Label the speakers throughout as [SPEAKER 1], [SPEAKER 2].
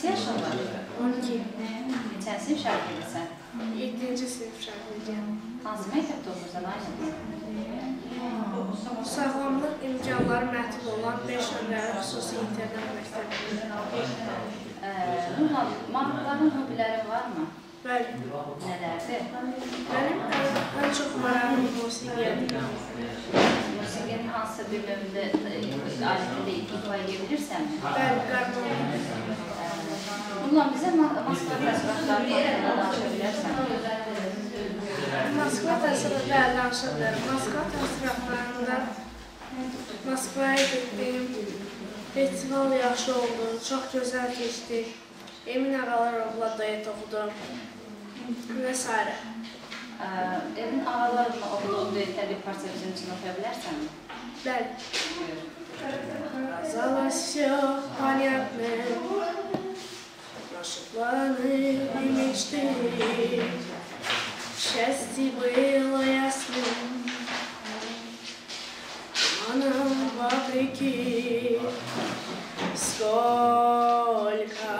[SPEAKER 1] neçə yaşın var?
[SPEAKER 2] 12.
[SPEAKER 1] Neçənsi sinif şagirdəsən?
[SPEAKER 2] 7-ci sinif şagirdiyəm.
[SPEAKER 1] Hansı məktəbdə oxuyursan, aynı?
[SPEAKER 2] Sağlamlıq imkanları məhdud olan 5 nömrəli xüsusi internat məktəbində.
[SPEAKER 1] Nurlan, maraqların, hobilərin varmı?
[SPEAKER 2] Bəli.
[SPEAKER 1] Nələrdir?
[SPEAKER 2] Mənim ən çox marağım musiqiyyədir.
[SPEAKER 1] Musiqinin hansı bir növündə alətində ifa edə bilirsənmi?
[SPEAKER 2] Bəli, qarmon.
[SPEAKER 1] Nurlan, bizə Moskva təsviratları haqqında danışa bilərsən?
[SPEAKER 2] Moskva təsviratları danışılır. Moskva təsviratlarında Moskvaya getdim. Festival yaxşı oldu, çox gözəl keçdi. Emin Ağalarovla duet oxudum və s.
[SPEAKER 1] Emin Ağalarovla oxuduğun duetdə bir parça bizim üçün oxuya bilərsənmi?
[SPEAKER 2] Bəli. Казалось всё понятно, наши планы и мечты. Счастье было ясным, туманом вопреки. Сколько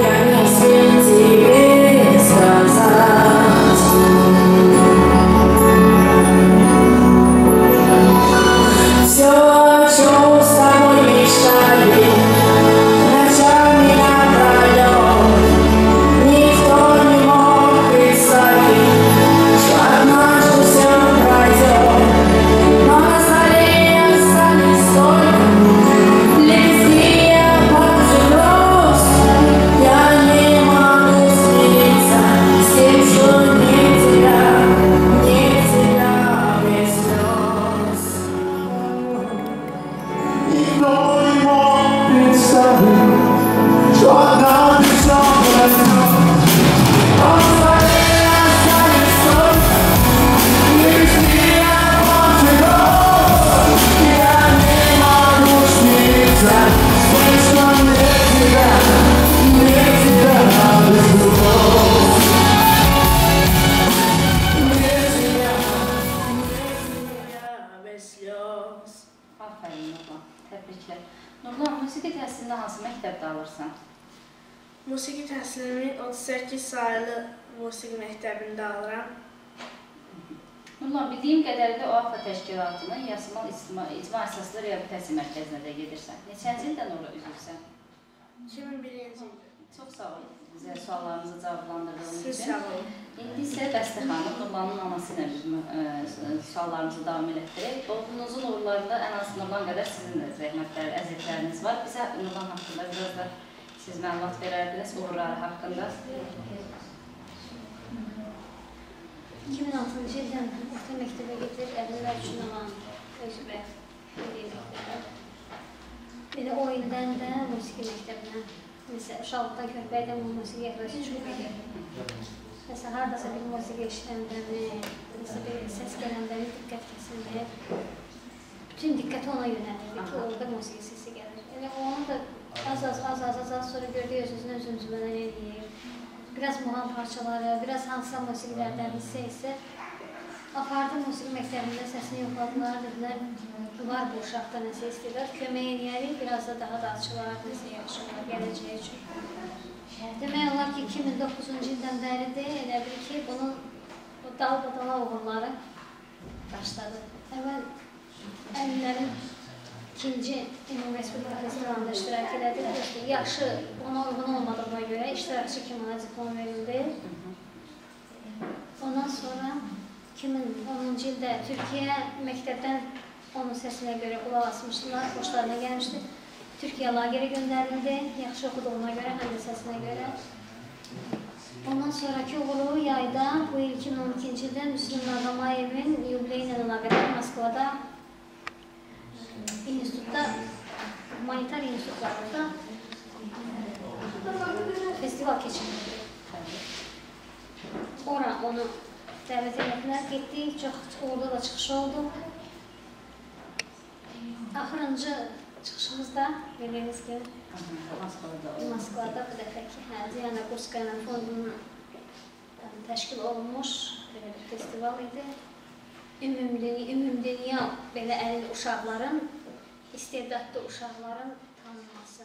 [SPEAKER 2] я не успел тебе сказать. Все, о чем с тобой мечтали, ночами напролёт, никто не мог представить, что однажды все пройдет. Но на столе остались только листья павших роз. Я не могу смириться с тем, что не тебя без слез.
[SPEAKER 3] Никто не мог представить, что однажды все пройдет. Но на столе остались только листья павших роз. Я не могу смириться с тем, что не тебя без слез.
[SPEAKER 2] Без слез.
[SPEAKER 1] Aferin Nurlan, təbriklər. Nurlan, musiqi təhsilində hansı məktəbdə alırsan?
[SPEAKER 2] Musiqi təhsilimi 38 sayılı musiqi məktəbində alıram.
[SPEAKER 1] Nurlan, bildiyim qədərdə OAFA təşkilatının Yasmal İcma Əsaslı Reabilitasiya Mərkəzinə də gedirsən. Neçənci ildən orada üzürsən?
[SPEAKER 2] 2001-ci ildə.
[SPEAKER 1] Çox sağ ol bizə suallarımızı cavablandırdığın
[SPEAKER 2] Siz
[SPEAKER 1] üçün.
[SPEAKER 2] sağ olun.
[SPEAKER 1] İndi isə Bəstə xanım, Nurlanın anası ilə biz suallarımızı davam etdirək. Oğlunuzun uğurlarında ən az Nurlan qədər sizin də zəhmətlər, əziyyətləriniz var. Bizə Nurlan haqqında biraz da siz məlumat verərdiniz, uğurları haqqında.
[SPEAKER 4] 2006-cı ildən orta məktəbə gedir, əvvəllər üçün olan özü və belə o ildən də musiqi məktəbinə, məsələn, uşaqlıqda körpəkdən bu musiqi əxrəsi çox edir. Məsələn, haradasa bir musiqi eşidəndə, bir səs gələndə bir diqqət kəsildi. Bütün diqqəti ona yönəlirdi ki, orada musiqi səsi gəlir. Elə onu da az sonra gördük öz-özünə zümzümədən eləyir. Biraz muğam parçaları, biraz hansısa musiqilərdən hissə isə apardı musiqi məktəbində səsini yoxladılar, dedilər, var bu uşaqda nəsə istəyirlər, kömək eləyərik, biraz da daha da açılar, nəsə yaxşılar, gələcəyi üçün. Demək olar ki, 2009-cu ildən bəridir, elə bil ki, bunun dal-badala uğurları başladı. Əvvəl əllərin ikinci Ümumi Respublika Festivalında iştirak elədi. Yaxşı, ona uyğun olmadığına görə iştirakçı kimi ona diplom verildi. Ondan sonra 2010-cu ildə Türkiyə məktəbdən onun səsinə görə qulaq asmışdılar, xoşlarına gəlmişdi. Türkiyə lagerə göndərildi, yaxşı oxuduğuna görə, həm də səsinə görə. Ondan sonraki uğuru yayda, bu il 2012-ci ildə Müslüm Nağamayevin yubileyi ilə əlaqədar Moskvada institutda, humanitar institutlarda festival keçirildi. Ora onu dəvət edildilər, getdik, çox uğurlu da çıxış oldu. Axırıncı çıxışımızda, bildiğiniz ki, Moskvada bu dəfəki Diana Kurskaya fondunun təşkil olunmuş bir festival idi. Ümumdünya belə əlil uşaqların, istedadlı uşaqların tanınması.